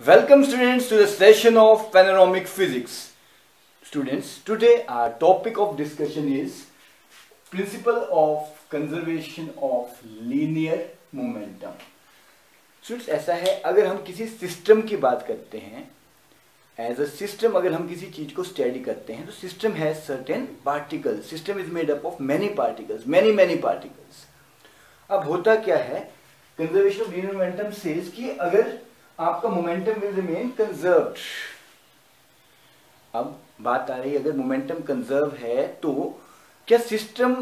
Welcome students to the session of panoramic physics. Students, today our topic of discussion is principle of conservation of linear momentum. Students, ऐसा है अगर हम किसी system की बात करते हैं, एज अ सिस्टम अगर हम किसी चीज को स्टडी करते हैं तो system has certain particles. System is made up of many particles, many particles. अब होता क्या है, conservation of linear momentum says कि अगर आपका मोमेंटम विल रिमेन कंजर्व्ड. अब बात आ रही है, अगर मोमेंटम कंजर्व है तो क्या सिस्टम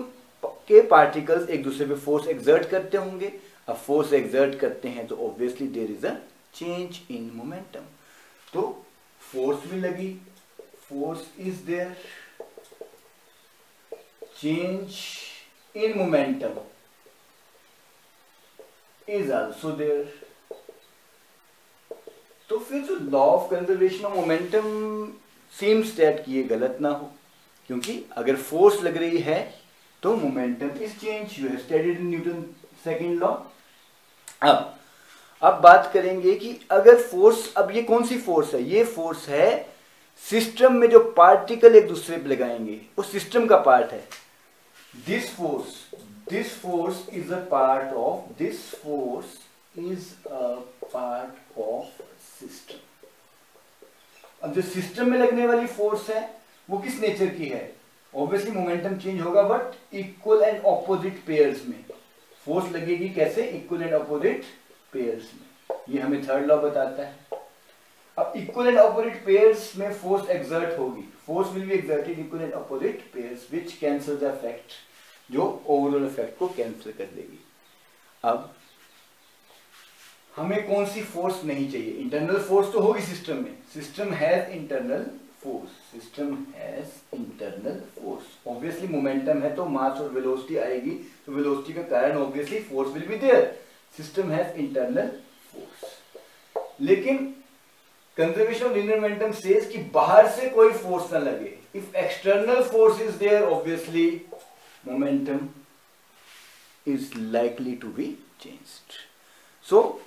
के पार्टिकल्स एक दूसरे पे फोर्स एक्सर्ट करते होंगे. अब फोर्स एक्सर्ट करते हैं तो obviously there is a change in momentum. तो फोर्स भी लगी, force is there, change in momentum is also there. तो फिर जो law of conservation of momentum seems that कि ये गलत ना हो, क्योंकि अगर फोर्स लग रही है तो momentum is change. You have studied in newton second law. अब बात करेंगे कि अगर फोर्स, अब ये कौन सी फोर्स है, ये फोर्स है सिस्टम में जो पार्टिकल एक दूसरे पे लगाएंगे वो सिस्टम का पार्ट है. This force is a part of, this force is a part of system. अब जो सिस्टम में लगने वाली फोर्स है वो किस नेचर की है, ऑब्वियसली मोमेंटम चेंज होगा but equal and opposite pairs में फोर्स लगेगी. कैसे, इक्वल एंड ऑपोजिट पेयर्स में. ये हमें थर्ड लॉ बताता है. अब इक्वल एंड ऑपोजिट पेयर्स में फोर्स एक्सर्ट होगी, force will B exerted equal and opposite pairs which cancel the effect, जो ओवरऑल इफेक्ट को कैंसिल कर देगी. अब हमें कौन सी फोर्स नहीं चाहिए, इंटरनल फोर्स तो होगी सिस्टम में. System has internal force, system has internal force. Obviously momentum है तो मास और वेलोसिटी आएगी, तो वेलोसिटी का कारण obviously force will be there. System has internal force. लेकिन conservation of linear momentum says कि बाहर से कोई फोर्स ना लगे. If external force is there obviously momentum is likely to be changed. So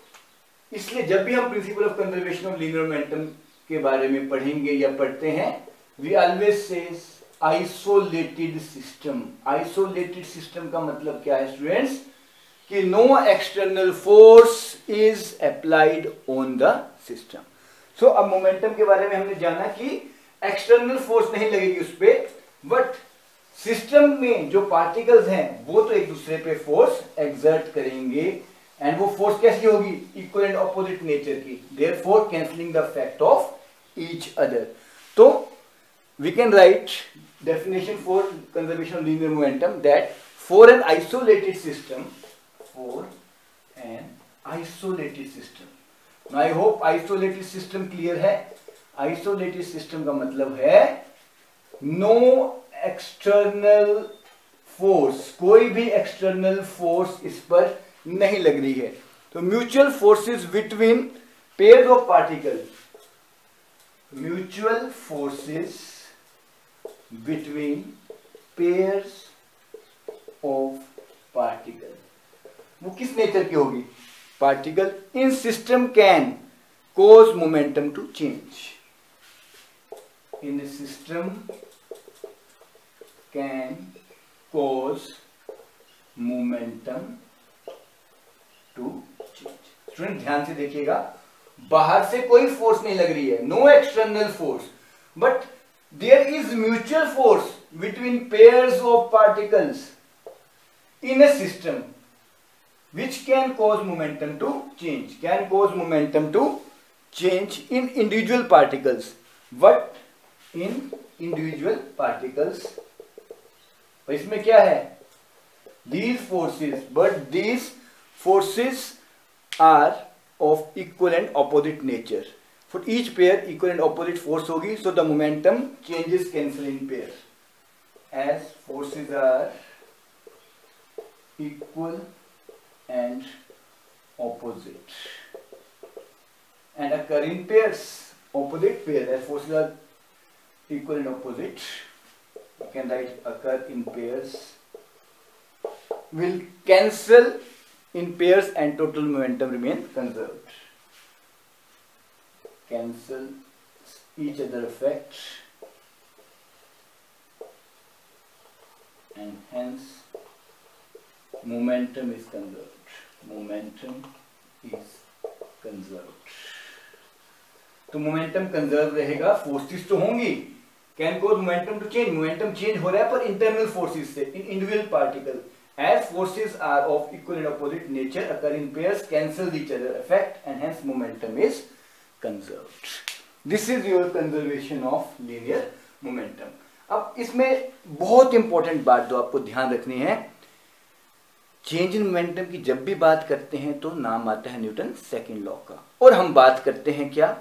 इसलिए जब भी हम principle of conservation of linear momentum के बारे में पढ़ेंगे या पढ़ते हैं, we always says isolated system. Isolated system का मतलब क्या है स्टूडेंट्स, कि no external force is applied on the system. So अब मोमेंटम के बारे में हमने जाना कि एक्सटर्नल फोर्स नहीं लगेगी उस पर, बट सिस्टम में जो पार्टिकल्स हैं वो तो एक दूसरे पे फोर्स एक्सर्ट करेंगे, एंड वो फोर्स कैसी होगी, इक्वल एंड ऑपोजिट नेचर की, therefore cancelling the effect of each other. तो we can write definition for conservation of linear momentum that for an isolated system, I hope isolated system clear है. Isolated system का मतलब है no external force, कोई भी external force इस पर नहीं लग रही है. तो mutual forces between pairs of particle, mutual forces between pairs of particle, वो किस नेचर की होगी, particle in system can cause momentum to change. In system can cause momentum to change. Student ध्यान से देखिएगा, बाहर से कोई फोर्स नहीं लग रही है, no external force, but there is mutual force between pairs of particles in a system which can cause momentum to change, can cause momentum to change in individual particles. What in individual particles, इसमें क्या है, these forces, but these forces are of equal and opposite nature. For each pair equal and opposite force होगी, so the momentum changes cancel in pair. As forces are equal and opposite and occur in pairs, opposite pair, as forces are equal and opposite, you can write occur in pairs, will cancel in pairs and total momentum remain conserved. cancel each other effect and hence momentum is conserved. Momentum is conserved. तो momentum conserve रहेगा, forces तो होंगी, can cause momentum to change, momentum change हो रहा है पर internal forces से, in individual particle as forces are of equal and opposite nature occur in pairs cancel each other effect and hence momentum is conserved. This is your conservation of linear momentum. अब इसमें बहुत important बात जो आपको ध्यान रखनी है, change in momentum की जब भी बात करते हैं तो नाम आता है न्यूटन सेकंड लॉ का, और हम बात करते हैं क्या,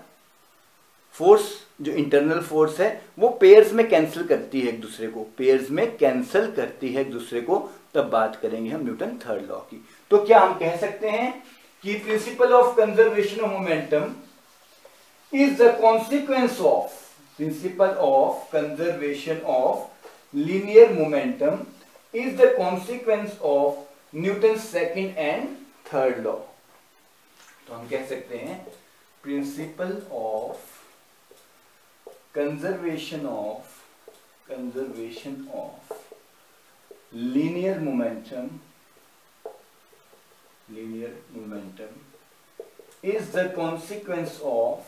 फोर्स जो इंटरनल फोर्स है वो पेयर्स में कैंसिल करती है एक दूसरे को, पेयर्स में कैंसिल करती है एक दूसरे को, तब बात करेंगे हम न्यूटन थर्ड लॉ की। तो क्या हम कह सकते हैं कि principal of conservation of momentum is the consequence of, principal of conservation of linear momentum is the consequence of Newton second and third law. तो हम कह सकते हैं principle of conservation of linear momentum is the consequence of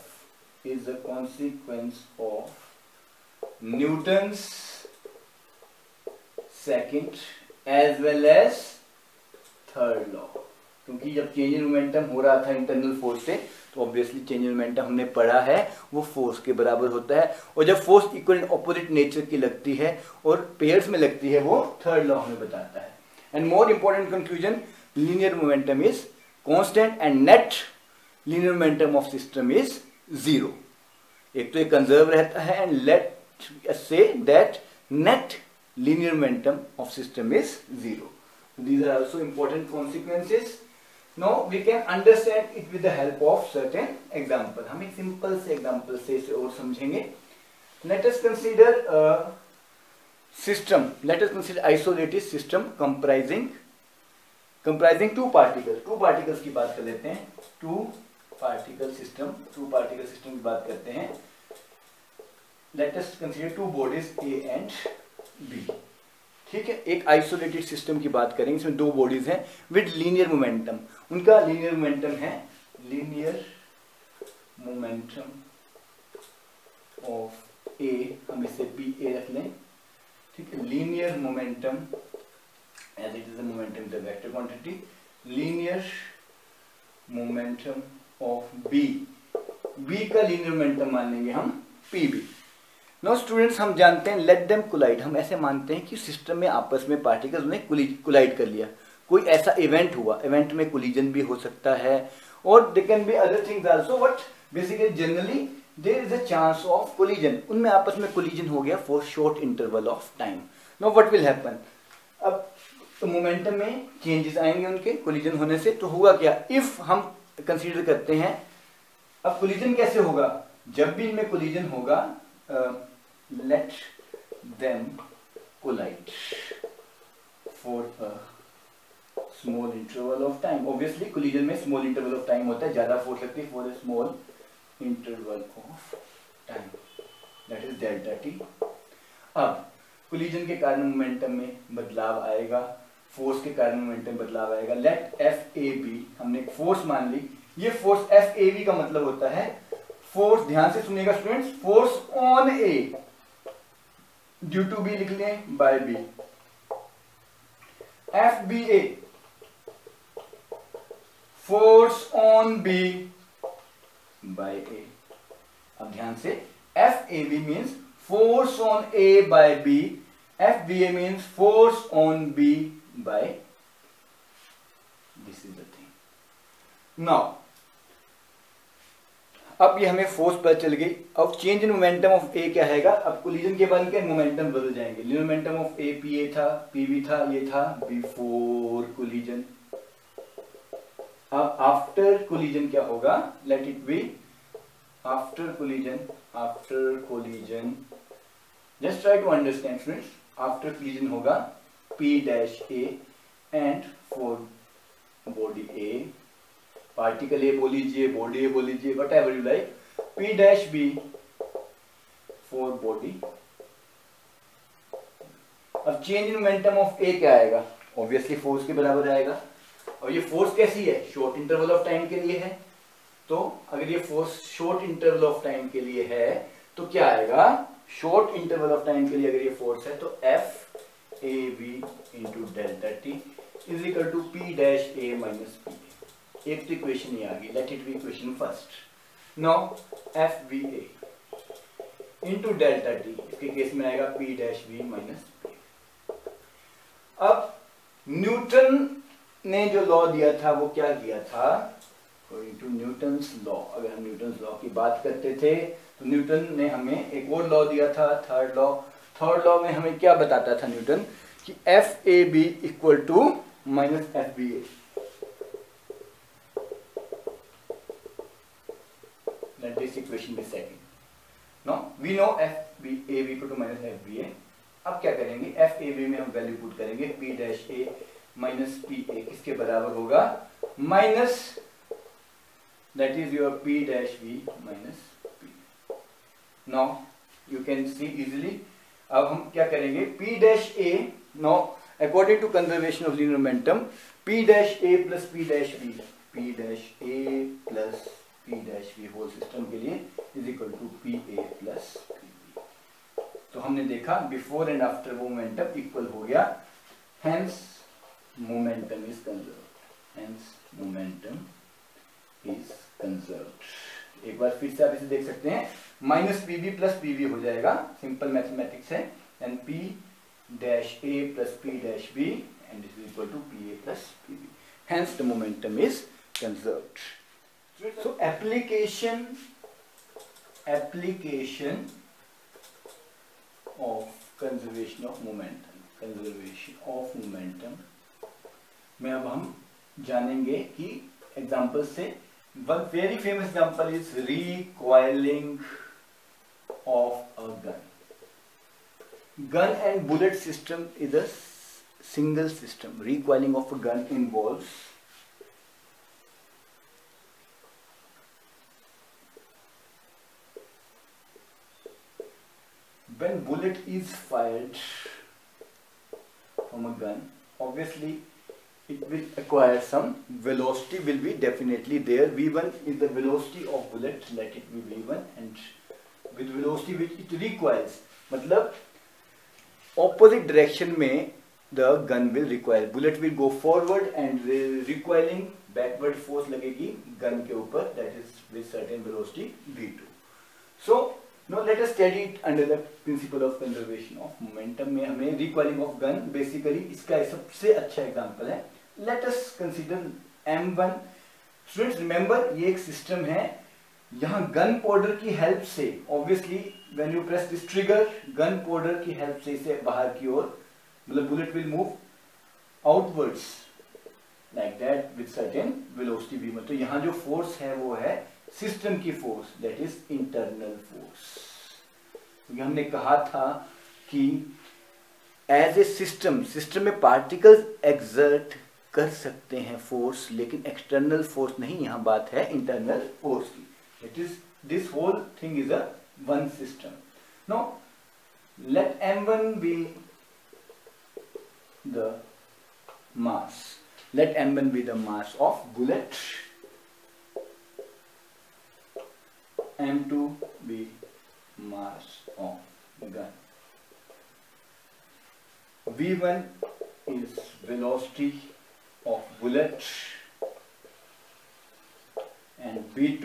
Newton's second as well as third law। क्योंकि जब change in momentum हो रहा था इंटरनल फोर्स से, तो ऑब्वियसली चेंज इन मोमेंटम हमने पढ़ा है वो फोर्स के बराबर होता है, और जब force equal and opposite nature की लगती है और पेयर्स में लगती है वो थर्ड लॉ हमें बताता है। And more important conclusion, linear momentum is constant and net linear momentum of system is zero. एक तो ये कंजर्व रहता है and let us say that net linear momentum of system is zero. These are also important consequences. Now we can understand it with the help of certain example. हम एक simple से example से इसे और समझेंगे। Let us consider a system. Let us consider isolated system comprising two particles. Two particles की बात कर लेते हैं। Two particle system की बात करते हैं। Let us consider two bodies A and B. ठीक है, एक आइसोलेटेड सिस्टम की बात करेंगे, इसमें दो बॉडीज हैं विद लीनियर मोमेंटम, उनका लीनियर मोमेंटम है, लीनियर मोमेंटम ऑफ ए, हम इसे बी ए रख लें, ठीक है, linear momentum as it is the momentum is the vector quantity, linear momentum of B, B का लीनियर मोमेंटम मान लेंगे हम पी बी। नो स्टूडेंट्स, हम जानते हैं लेट देम कोलाइड, हम ऐसे मानते हैं कि सिस्टम में आपस में पार्टिकल्स ने कोलाइड कर लिया, कोई ऐसा इवेंट हुआ, इवेंट में कोलिजन भी हो सकता है और they can be other things also, but basically generally there is a chance of collision, उनमें आपस में कोलिजन हो गया for short interval of time. Now what will happen, अब तो मोमेंटम में चेंजेस आएंगे उनके कोलिजन होने से, तो होगा क्या, इफ हम कंसीडर करते हैं, अब कोलिजन कैसे होगा, जब भी इनमें कोलिजन होगा, let them collide for a small interval of time। obviously collision में small interval of time होता है, ज्यादा फोर्स लगती है for a small interval of time, that is delta t। अब collision के कारण मोमेंटम में बदलाव आएगा, फोर्स के कारण मोमेंटम में बदलाव आएगा। let FAB, हमने एक फोर्स मान ली, ये फोर्स FAB का मतलब होता है फोर्स, ध्यान से सुनिएगा students, force on A due to B लिख लें by B, FBA force on B by A. अब ध्यान से, FAB means force on A by B, FBA means force on B by, this is the thing. Now अब ये हमें force पता चल गई, अब change in momentum of A क्या आएगा, अब कोलिजन के बाद के मोमेंटम बदल जाएंगे, linear momentum of A P A था, पी बी था, ये था बिफोर कोलिजन। अब आफ्टर कोलिजन क्या होगा, let it be after collision just try to understand friends, after collision होगा P dash A and for body A, particle A बोल लीजिए, बॉडी ए बोल लीजिए, whatever you like, P dash B for body. अब change in momentum of A क्या आएगा? Obviously force के बराबर आएगा। और ये फोर्स कैसी है? शॉर्ट इंटरवल ऑफ टाइम के लिए है। तो अगर ये force short interval of time के लिए है तो क्या आएगा? शॉर्ट इंटरवल ऑफ टाइम के लिए अगर ये फोर्स है तो F A B into delta T is equal to P dash A minus P. एक तो इक्वेशन ये आ गई, let it be equation first. Now F B A into delta T, इसके केस में आएगा P dash B minus P. अब Newton ने जो लॉ दिया था वो क्या दिया था? अकॉर्डिंग टू न्यूटन्स लॉ, अगर हम न्यूटन्स लॉ की बात करते थे तो न्यूटन ने हमें एक और लॉ दिया था, थर्ड लॉ। थर्ड लॉ में हमें क्या बताता था न्यूटन? कि F A B equal to minus F B A. Let this equation be second. No we know F B A B equal to minus F B A. अब क्या करेंगे? F A B में हम value put करेंगे, P dash A minus P A किसके बराबर होगा? Minus that is your p dash v minus p. Now you can see easily. अब हम क्या करेंगे? p dash a, now according to conservation of linear momentum, p dash a plus p dash v, p dash a plus p dash v whole system के लिए is equal to p a plus p v. तो हमने देखा before and after momentum equal हो गया, hence momentum is conserved. Hence momentum is conserved. एक बार फिर से आप इसे देख सकते हैं, minus P B plus P B हो जाएगा, सिंपल मैथमेटिक्स है। And P dash A plus P dash B and is equal to P A plus P B, hence the momentum is conserved. So application of conservation of momentum में अब हम जानेंगे कि example से। One very famous example is recoiling of a gun. Gun and bullet system is a single system. Recoiling of a gun involves when bullet is fired from a gun, obviously it will acquire some velocity, will be definitely there. v1 is the velocity of bullet, let it be v1, and with velocity which it recoils, मतलब opposite direction में the gun will recoil, bullet will go forward and recoiling backward force लगेगी gun के ऊपर, that is with certain velocity v2. So now let us study it under the principle of conservation of momentum में हमें recoiling of gun basically इसका सबसे अच्छा example है। Let us consider M1. Students remember ये एक सिस्टम है, यहाँ गन पाउडर की हेल्प से, obviously when you press this trigger, gun powder की हेल्प से इसे बाहर की ओर, मतलब bullet will move outwards like that with certain velocity v1. तो यहाँ जो फोर्स है वो है सिस्टम की force, that is internal force. क्योंकि हमने कहा था कि एज ए सिस्टम में पार्टिकल्स एक्सर्ट कर सकते हैं फोर्स, लेकिन एक्सटर्नल फोर्स नहीं, यहां बात है इंटरनल फोर्स की। It is this whole thing is a one system. Now let m1 be the mass, let m1 be the mass of bullet, m2 be mass of gun, v1 is velocity of bullet and v2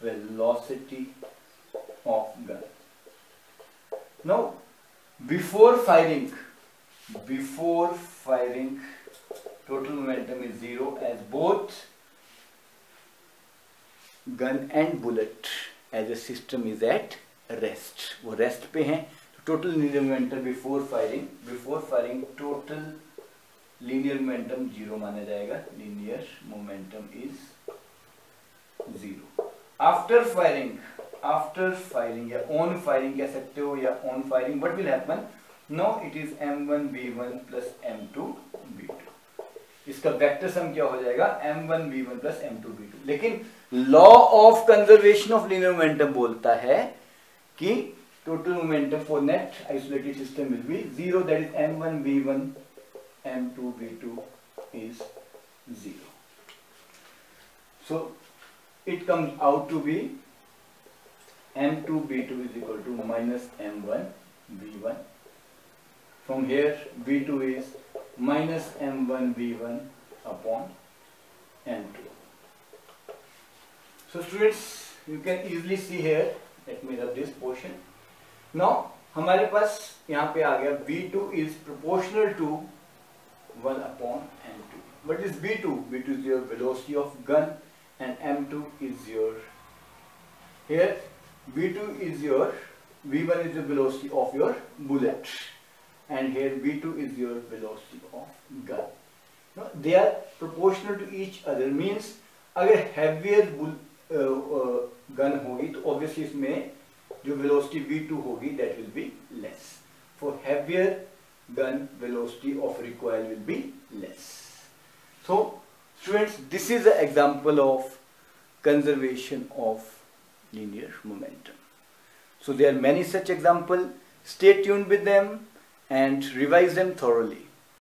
velocity of gun. Now before firing total momentum is zero as both gun and bullet as a system is at rest, वो rest पे हैं। Total linear momentum before firing total linear momentum zero माना जाएगा, linear momentum is zero. After firing या on firing कह सकते हो, या on firing what will happen, now it is m1 v1 plus m2 v2। इसका वेक्टर सम क्या हो जाएगा m1v1 प्लस m2v2। लेकिन law of conservation of linear momentum बोलता है कि total momentum for net isolated system will be zero, that is m1v1 m2v2 is 0. So it comes out to be m2v2 is equal to minus m1v1. From here v2 is minus m1v1 upon m2. So students, you can easily see here, let me rub this portion. Now हमारे पास यहाँ पे आ गया v2 is proportional to 1 upon m2. What is v2? v2 is your velocity of gun and m2 is your, here v2 is your, v1 is the velocity of your bullet and here v2 is your velocity of gun. Now they are proportional to each other, means अगर heavier gun होगी तो obviously इसमें जो velocity v2 होगी that will be less. For heavier gun, velocity of recoil will be less. So students, this is an example of conservation of linear momentum. So there are many such examples. Stay tuned with them and revise them thoroughly.